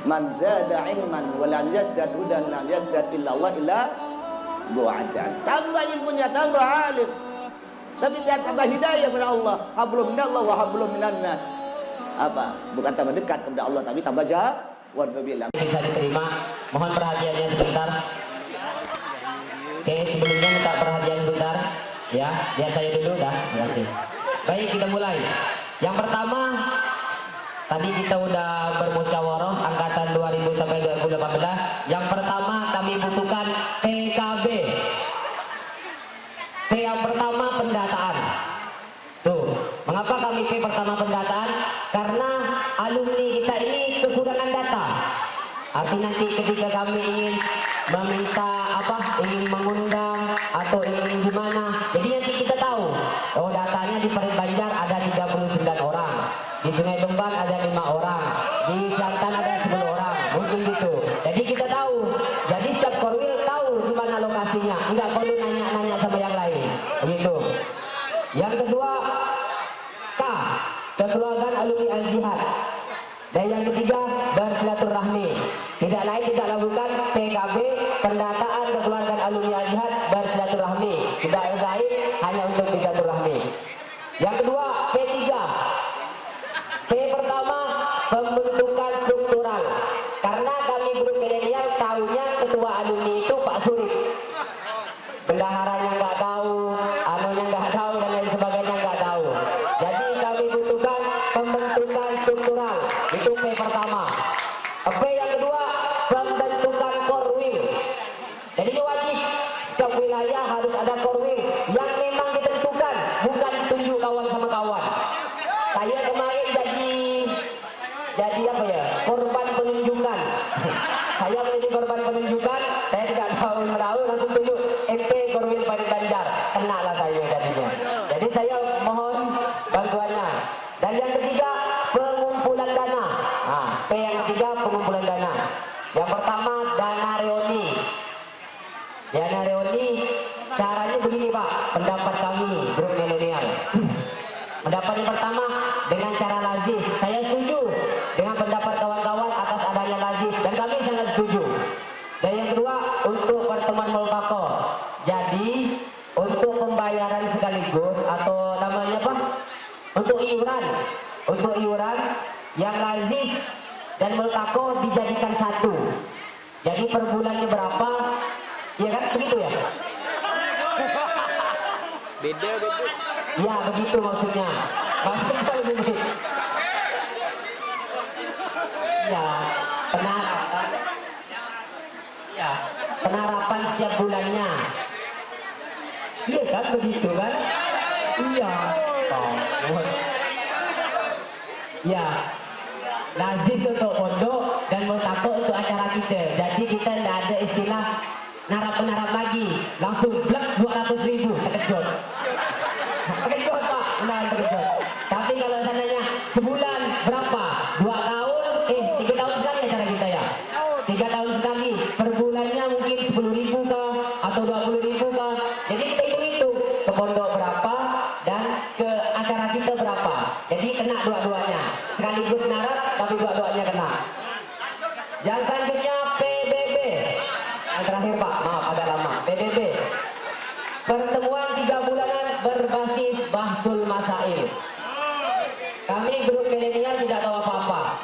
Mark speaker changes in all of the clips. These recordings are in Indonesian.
Speaker 1: Man zada ilman wa lam yazdad hudan lam yazdad illa Allah illa bu'adan. Tambah ilmunya, tambah alim, tapi dia tambah hidayah kepada Allah. Hablum minallah wa hablum minan nas. Apa? Bukan tambah dekat kepada Allah, tapi tambah jauh. Wallahualam.
Speaker 2: Bisa diterima. Mohon perhatiannya sebentar. Oke, sebelumnya minta perhatian sebentar. Ya, lihat saya dulu dah. Terima kasih. Baik, kita mulai. Yang pertama, tadi kita udah bermusyawarah angkatan 2000 sampai 2018. Yang pertama kami butuhkan PKB. P yang pertama pendataan. Tuh, mengapa kami P pertama pendataan? Karena alumni kita ini kekurangan data. Artinya nanti ketika kami ingin meminta ingin mengundang atau ingin gimana, jadi nanti kita tahu, oh datanya di Parit Banjar ada 39 orang, di Sungai Bemban ada 5 orang, di Selatan ada 10 orang, mungkin gitu. Jadi kita tahu, jadi setiap korwil tahu di mana lokasinya, enggak perlu nanya-nanya sama yang lain, begitu. Yang kedua, K, kekeluargaan alumni al-jihad. Dan yang ketiga, bersilaturahmi. Tidak lain tidak lakukan PKB, pendataan kekeluargaan alumni al-jihad, bersilaturahmi. Tidak lain hanya untuk silaturahmi. Yang kedua, P3. P pertama, pembentukan struktural. Karena kami grup milenial tahunya ketua alumni itu Pak Surip. Bendaharanya nggak tahu, anunya nggak tahu, dan lain sebagainya nggak tahu. Jadi kami butuhkan pembentukan struktural. Itu P pertama. P yang kedua, pembentukan korwil. Jadi ini wajib, setiap wilayah harus ada korwil yang memang ditentukan, bukan ditunjuk kawan sama kawan. Saya kemarin jadi apa ya, korban penunjukan. Saya menjadi korban penunjukan, saya tidak tahu langsung tunjuk MP Korwil Parit Banjar, kena lah saya jadinya. Jadi saya mohon bantuannya. Dan yang ketiga, pengumpulan dana. Nah, P yang ketiga, pengumpulan dana. Yang pertama, dana reuni. Dana reuni caranya begini Pak, pendapat kami grup milenial. Pendapat yang pertama, dengan cara lazis. Saya setuju dengan pendapat kawan-kawan atas adanya lazis, dan kami sangat setuju. Dan yang kedua, untuk pertemuan multaqo. Jadi untuk pembayaran sekaligus atau namanya apa? Untuk iuran yang lazis dan multaqo dijadikan satu. Jadi per bulannya berapa? Ya kan begitu ya?
Speaker 3: Beda.
Speaker 2: Ya begitu maksudnya. Maksudnya begini. Ya, penerapan. Ya, penerapan setiap bulannya. Iya kan begitu kan? Iya. Ya, lazis untuk pondok dan multaqo untuk acara kita. Jadi kita tidak ada istilah narap lagi, langsung blek 200.000, terkejut. Terkejut Pak, benar terkejut. Tapi kalau seandainya sebulan berapa? 2 tahun, 3 tahun sekali acara kita ya. 3 tahun sekali, per bulannya mungkin 10.000 kah atau 20.000 kah. Jadi kita hitung ke pondok berapa dan ke acara kita berapa. Jadi kena dua-duanya, sekaligus narap tapi dua-duanya kena. Yang selanjutnya PBB. Yang terakhir Pak, maaf agak lama. PBB, pertemuan 3 bulanan berbasis bahsul masail. Kami grup milenial tidak tahu apa-apa.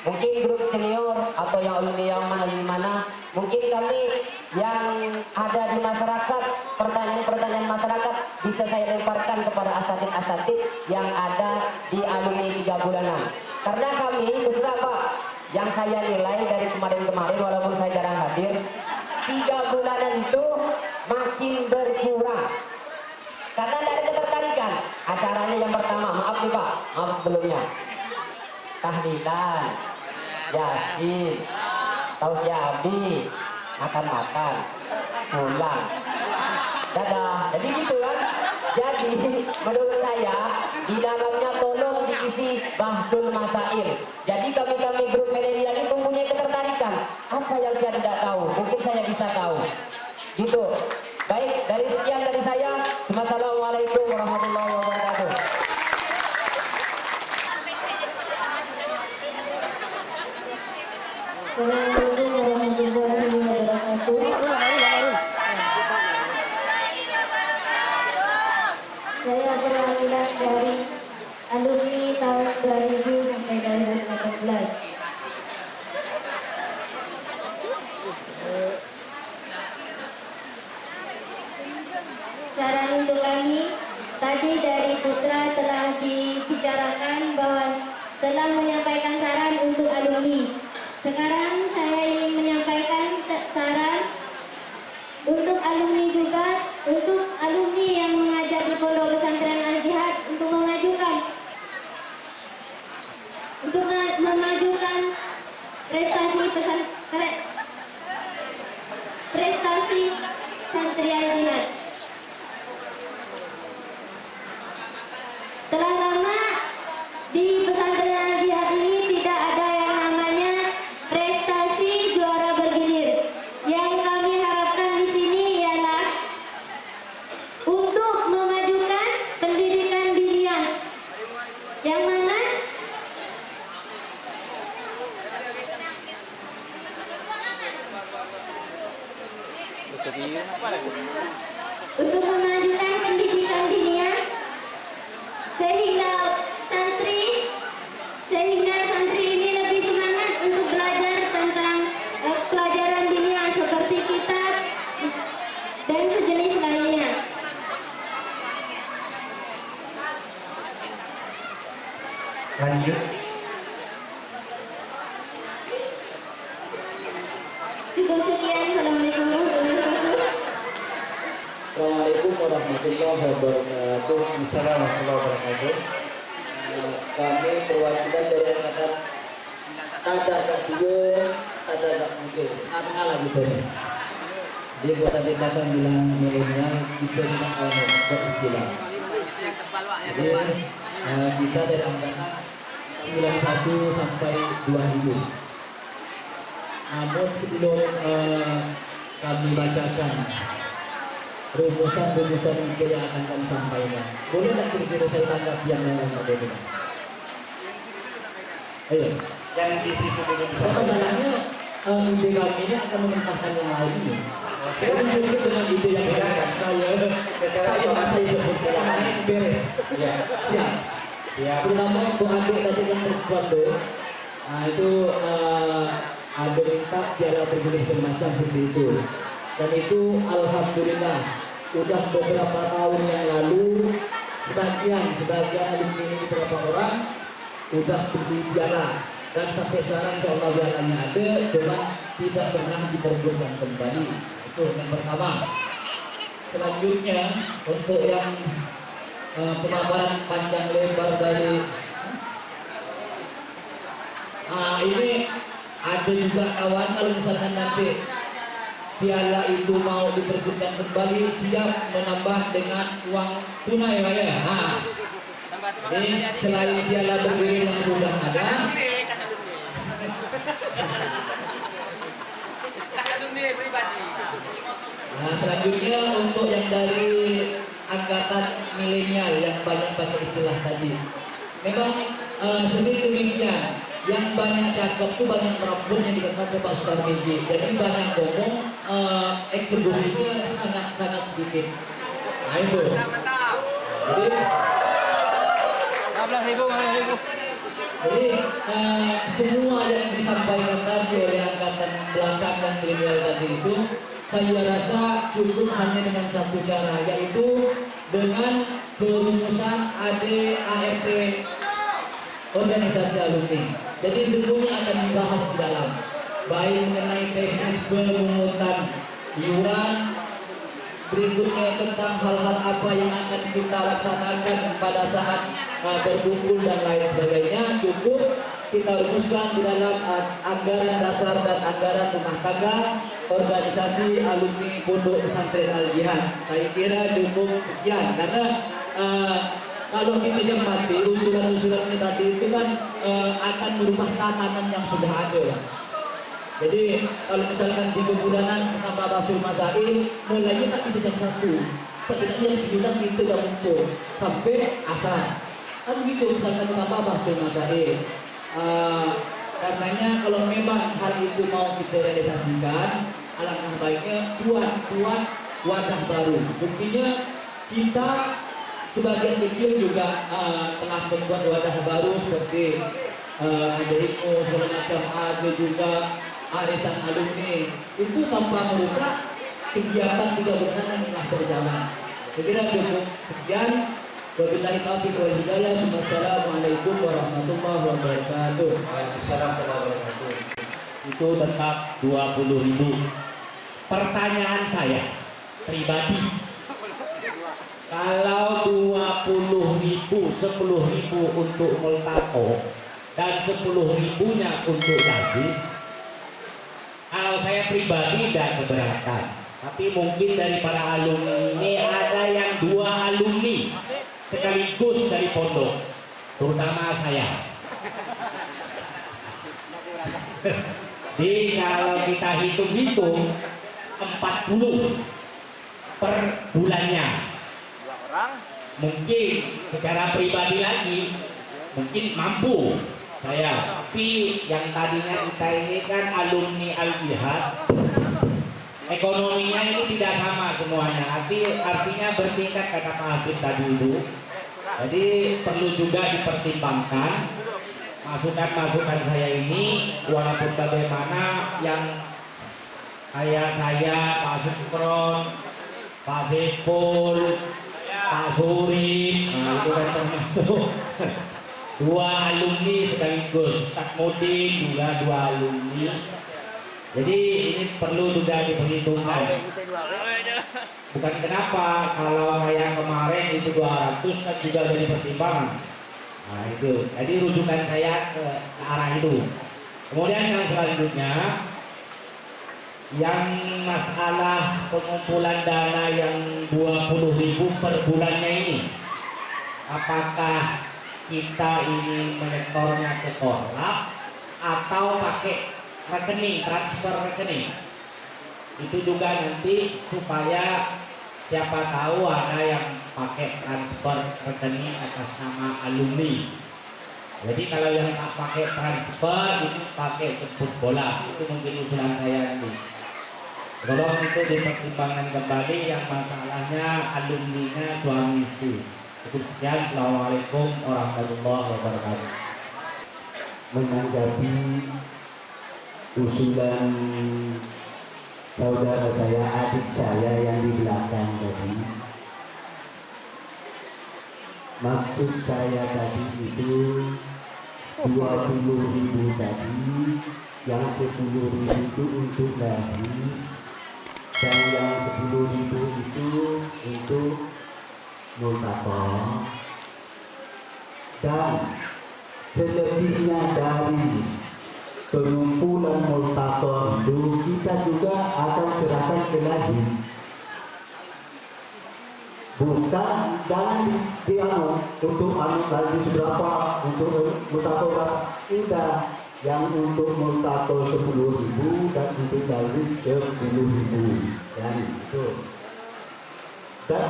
Speaker 2: Mungkin grup senior atau yang alumni yang mana, mungkin kami yang ada di masyarakat, pertanyaan-pertanyaan masyarakat bisa saya lemparkan kepada asatid-asatid yang ada di alumni 3 bulanan. Karena kami, khususnya Pak, yang saya nilai dari kemarin-kemarin walaupun saya jarang hadir, 3 bulanan itu makin berkurang. Karena tidak ada ketertarikan. Acaranya yang pertama, maaf nih Pak, maaf sebelumnya, tahlilan, yasin, tausiah abdi, makan-makan, pulang, dadah. Jadi gitu kan. Jadi menurut saya di dalamnya tolong diisi bahsul masail. Jadi kami grup milenial ini mempunyai ketertarikan. Apa yang saya tidak tahu, mungkin saya bisa tahu. Gitu. Baik, dari sekian dari saya. Wassalamualaikum warahmatullahi wabarakatuh.
Speaker 3: Assalamualaikum warahmatullahi wabarakatuh. Saya berangkat dari alumni tahun 2000 sampai 2018. Saran untuk kami, tadi dari Putra telah dibicarakan bahwa telah menyampaikan saran untuk alumni. Sekarang saya ingin menyampaikan saran untuk alumni juga, untuk alumni yang mengajar di Pondok Pesantren Al-Jihad untuk memajukan prestasi santri Al-Jihad. Telah lama di pesantren Al-Jihad ini tidak ada yang namanya prestasi juara bergilir. Yang kami harapkan di sini ialah untuk memajukan pendidikan diniyah, yang mana untuk memajukan pendidikan diniyah sehingga santri ini lebih semangat untuk belajar tentang pelajaran diniyah seperti kitab dan sejenis lainnya.
Speaker 4: Lanjut.
Speaker 3: Cukup sekian. Assalamualaikum warahmatullahi wabarakatuh.
Speaker 4: Assalamualaikum warahmatullahi wabarakatuh.
Speaker 5: Kami perwakilan dari angkatan Tada Katio, Tada Muda.
Speaker 2: Apa lah gitu. Dia buat tadi datang bilang milenial itu memang beristilah. Jadi kita dari angkatan 91 sampai 2000. Namun sebelum kami bacakan rumusan-rumusan itu yang akan kami sampaikan, boleh nggak kira-kira saya tanggapi yang lain berbeda? Ayo.
Speaker 4: Yang di situ dulu bisa.
Speaker 2: Masalahnya ide kami ini akan mementahkan yang lain ini. Saya menunjuk dengan ide yang saya masih sebut yang lain beres.
Speaker 4: Ya.
Speaker 2: Siap.
Speaker 4: Ya.
Speaker 2: Terutama untuk adik tadi yang perempuan tuh, nah itu ada minta tiada bergulir semacam seperti itu. Dan itu alhamdulillah sudah beberapa tahun yang lalu sebagian alumni ini beberapa orang sudah berbicara, dan sampai sekarang insya Allah biaranya ada, cuma tidak pernah dipergunakan kembali. Itu yang pertama. Selanjutnya untuk yang pemaparan panjang lebar dari ini ada juga kawan, kalau misalkan nanti piala itu mau diperbutkan kembali, siap menambah dengan uang tunai Pak ya. Jadi selain piala berdiri yang sudah ada, nah selanjutnya untuk yang dari angkatan milenial yang banyak pakai istilah tadi, memang sedikit demikian. Yang banyak cakep tuh banyak perempuan yang dikatakan Pak Sutarmiji. Jadi banyak ngomong, eksekusinya sangat sedikit. Nah itu. Jadi semua yang disampaikan tadi oleh angkatan belakang dan milenial tadi itu, saya rasa cukup hanya dengan satu cara, yaitu dengan perumusan ADART organisasi alumni. Jadi semuanya akan dibahas di dalam, baik mengenai teknis pemungutan iuran, berikutnya tentang hal-hal apa yang akan kita laksanakan pada saat berkumpul dan lain sebagainya. Cukup kita rumuskan di dalam anggaran dasar dan anggaran rumah tangga organisasi alumni Pondok Pesantren Al-Jihad. Saya kira cukup sekian, karena kalau kita cermati usulan-usulan ini tadi itu kan akan merubah tatanan yang sudah ada ya. Jadi kalau misalkan 3 bulanan tanpa Rasul Masail, mulainya tak bisa jam 1, setidaknya jam 9 kita dah kumpul sampai asar. Kan gitu misalkan tanpa Rasul Masail. Karena
Speaker 5: Makanya kalau memang hal itu mau kita realisasikan, alangkah baiknya buat wadah baru. Buktinya kita sebagian kecil juga telah membuat wadah baru seperti ada IKO segala macam, ada juga arisan alumni. Itu tanpa merusak kegiatan tidak berkenan yang telah berjalan. Saya kira cukup sekian. Wabillahi taufiq wal hidayah. Wassalamualaikum warahmatullahi wabarakatuh.
Speaker 4: Waalaikumsalam warahmatullahi wabarakatuh.
Speaker 6: Itu tetap 20.000. Pertanyaan saya pribadi, kalau 20.000, 10.000 untuk multaqa dan 10.000-nya untuk najis, kalau saya pribadi tidak keberatan. Tapi mungkin dari para alumni ini ada yang 2 alumni sekaligus dari pondok, terutama saya. Jadi kalau kita hitung-hitung 40 per bulannya, mungkin secara pribadi lagi mungkin mampu saya. Tapi yang tadinya kita ini kan alumni Al-Jihad, ekonominya ini tidak sama semuanya. Artinya bertingkat kata Pak Hasim tadi itu. Jadi perlu juga dipertimbangkan masukan-masukan saya ini, walaupun bagaimana yang kayak saya, Pak Sukron, Pak Sepul, Pak Suri, nah itu kan termasuk 2 alumni sekaligus. Ustaz Mudin juga 2 alumni. Jadi ini perlu juga diperhitungkan. Bukan kenapa kalau kayak kemarin itu 200 kan juga jadi pertimbangan. Nah itu, jadi rujukan saya ke arah itu. Kemudian yang selanjutnya, yang masalah pengumpulan dana yang 20.000 per bulannya ini, apakah kita ini menyetornya ke korlap atau pakai rekening, transfer rekening? Itu juga nanti supaya siapa tahu ada yang pakai transfer rekening atas nama alumni. Jadi kalau yang tak pakai transfer itu pakai jemput bola. Itu mungkin usulan saya nanti. Tolong itu dipertimbangkan kembali yang masalahnya alumninya suami istri. Cukup sekian. Assalamualaikum warahmatullahi wabarakatuh.
Speaker 7: Menanggapi usulan saudara saya, adik saya yang di belakang tadi, maksud saya tadi itu 20.000 tadi, yang 10.000 itu untuk najis dan yang 10.000 itu untuk multaqa, dan selebihnya dari pengumpulan multaqa itu kita juga akan serahkan ke najis. Bukan jangan untuk lagi seberapa untuk multaqa, tidak, yang untuk multaqa 10.000 dan untuk najis 10.000, dan itu. Dan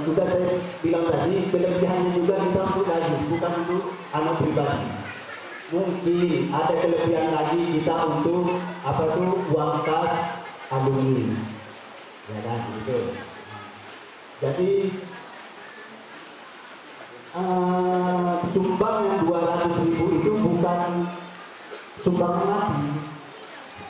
Speaker 7: sudah saya bilang tadi, kelebihannya juga kita untuk najis, bukan untuk anak pribadi. Mungkin ada kelebihan lagi kita untuk apa tuh, uang kas alumni, ya kan itu. Jadi sumbang yang 200.000 itu bukan sumbangan lagi.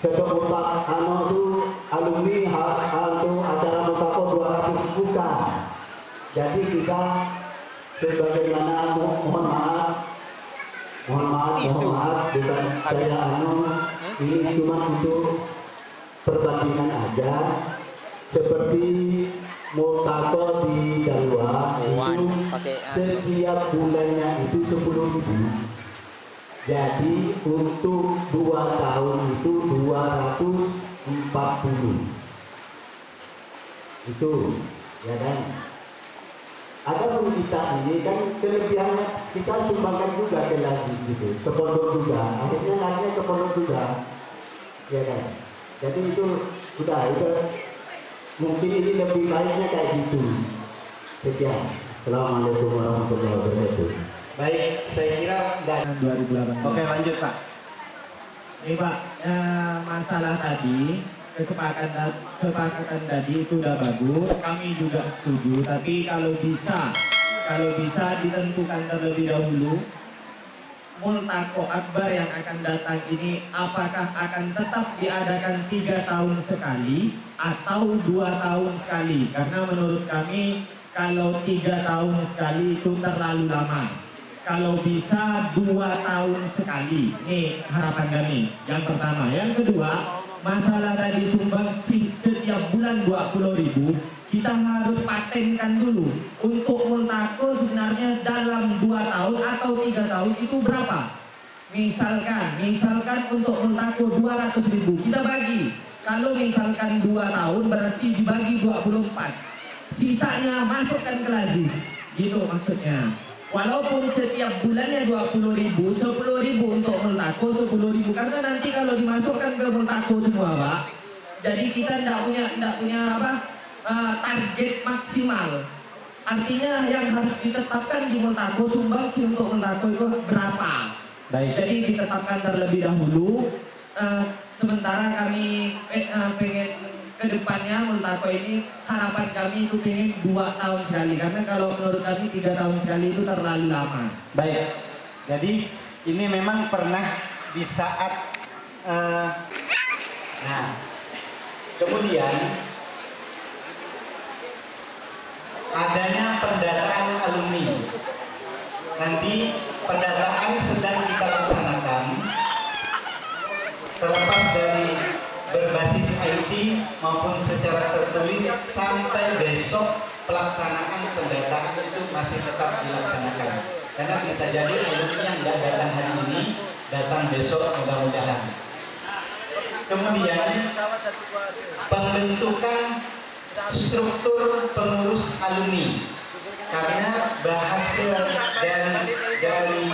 Speaker 7: Kedok itu alumni untuk acara multaqa 200 bukan. Jadi kita sebagaimana mohon maaf bukan saya ini cuma untuk perbandingan aja, seperti multaqa di Dalwa itu setiap bulannya itu 10.000. Jadi untuk 2 tahun itu 240. Itu ya kan. Adapun kita ini kan kelebihannya kita sumbangkan juga ke lagi gitu, ke pondok juga. Akhirnya larinya ke pondok juga, ya kan. Jadi itu sudah itu mungkin ini lebih baiknya kayak gitu. Sekian. Assalamualaikum warahmatullahi wabarakatuh.
Speaker 4: Baik, saya kira dan
Speaker 6: 2018.
Speaker 4: Oke, lanjut Pak.
Speaker 8: Nih Pak, masalah tadi kesepakatan tadi itu udah bagus, kami juga setuju. Tapi kalau bisa ditentukan terlebih dahulu Multaqo Akbar yang akan datang ini apakah akan tetap diadakan 3 tahun sekali atau 2 tahun sekali? Karena menurut kami kalau 3 tahun sekali itu terlalu lama. Kalau bisa 2 tahun sekali. Ini harapan kami. Yang pertama. Yang kedua, masalah tadi sumbangsi setiap bulan 20.000, kita harus patenkan dulu untuk Multaqo sebenarnya dalam 2 tahun atau 3 tahun itu berapa. Misalkan untuk Multaqo 200.000 kita bagi. Kalau misalkan 2 tahun berarti dibagi 24, sisanya masukkan ke lazis, gitu maksudnya. Walaupun setiap bulannya 20.000, 10.000 untuk Multaqo, 10.000, karena nanti kalau dimasukkan ke Multaqo semua Pak, jadi kita tidak punya target maksimal. Artinya yang harus ditetapkan di Multaqo, sumbangsi untuk Multaqo itu berapa.
Speaker 1: Baik.
Speaker 8: Jadi ditetapkan terlebih dahulu. Sementara kami pengen ke depannya Multaqo ini, harapan kami itu pengen 2 tahun sekali. Karena kalau menurut kami 3 tahun sekali itu terlalu lama.
Speaker 1: Baik. Jadi ini memang pernah di saat kemudian adanya pendataan alumni. Nanti pendataan sedang kita laksanakan, terlepas dari berbasis IT maupun secara tertulis, sampai besok pelaksanaan pendataan itu masih tetap dilaksanakan. Karena bisa jadi alumni yang tidak datang hari ini datang besok mudah-mudahan. Kemudian pembentukan struktur pengurus alumni, karena bahasa dari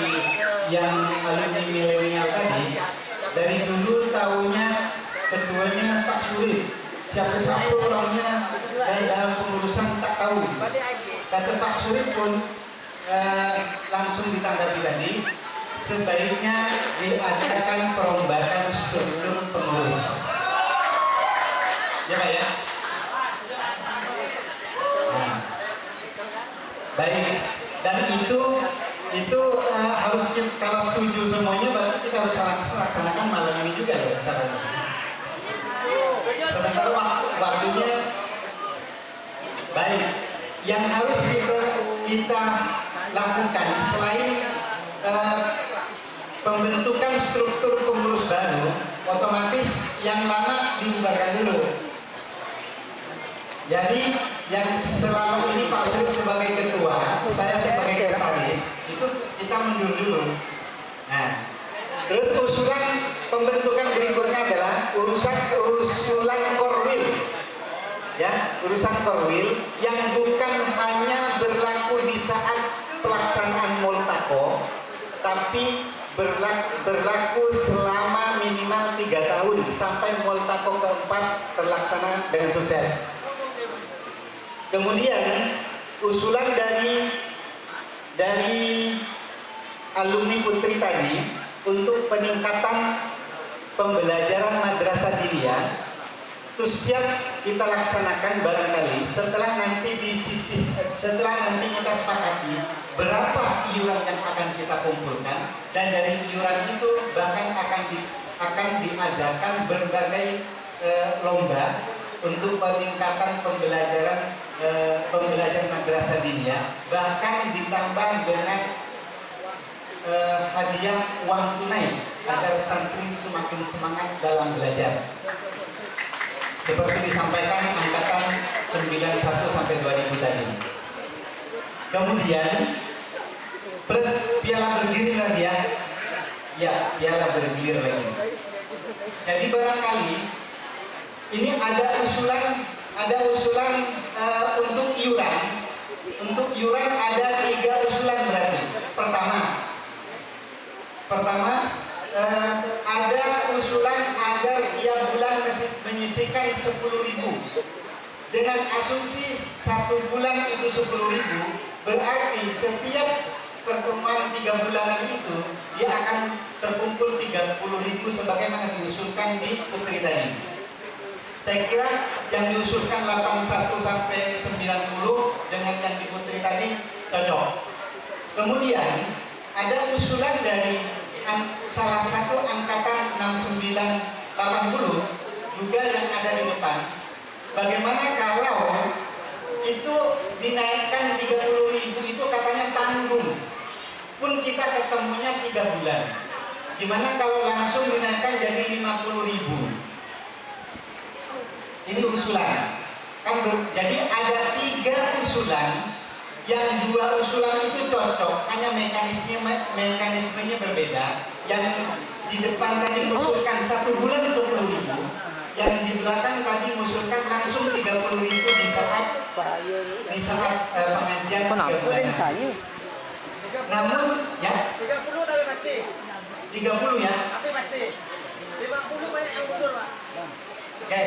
Speaker 1: yang alumni milenial tadi, dari dulu tahunya ketuanya Pak Surip, siapa orangnya, dan dalam pengurusan tak tahu. Kata Pak Surip pun langsung ditanggapi tadi, sebaiknya diadakan perombakan struktur pengurus. Ya Pak ya? Nah, baik, dan itu harus kalau setuju semuanya, berarti kita harus laksanakan malam ini juga ya. Sementara waktunya baik. Yang harus kita lakukan selain pembentukan struktur pengurus baru, otomatis yang lama dibubarkan dulu. Jadi yang selama ini Pak Surip sebagai ketua, saya sebagai sekretaris, itu kita mundur dulu. Nah, terus usulan pembentukan berikutnya adalah usulan korwil, ya, urusan korwil yang bukan hanya berlaku di saat pelaksanaan Multaqo, tapi berlaku selama minimal 3 tahun sampai Multaqo keempat terlaksana dengan sukses. Kemudian usulan dari alumni Putri tadi untuk peningkatan pembelajaran madrasah diniyah itu siap kita laksanakan barangkali setelah nanti kita sepakati berapa iuran yang akan kita kumpulkan, dan dari iuran itu bahkan akan diadakan berbagai lomba untuk peningkatan pembelajaran madrasah diniyah, bahkan ditambah dengan hadiah uang tunai agar santri semakin semangat dalam belajar. Seperti disampaikan angkatan 91 sampai 2000 tadi. Kemudian plus piala bergilir lagi ya. Ya, piala bergilir lagi. Jadi barangkali ini ada usulan untuk iuran. Untuk iuran ada 3 usulan berarti. Pertama ada usulan agar tiap bulan menyisihkan 10.000. Dengan asumsi 1 bulan itu 10.000, berarti setiap pertemuan 3 bulanan itu dia akan terkumpul 30.000
Speaker 9: sebagaimana diusulkan di Putri tadi. Saya kira yang diusulkan 81 sampai 90 dengan yang di Putri tadi cocok. Kemudian ada usulan dari salah satu angkatan 6980 juga yang ada di depan. Bagaimana kalau itu dinaikkan 30.000 itu katanya tanggung, pun kita ketemunya 3 bulan. Gimana kalau langsung dinaikkan jadi 50.000? Ini usulan. Jadi ada 3 usulan, yang 2 usulan itu cocok, hanya mekanismenya berbeda. Yang di depan tadi mengusulkan 1 bulan 10.000. Yang di belakang tadi mengusulkan langsung 30.000 di saat pengajian 3 bulan. Namun ya 30 tapi pasti. 30 ya. Tapi pasti. 50 banyak yang mundur, Pak. Oke.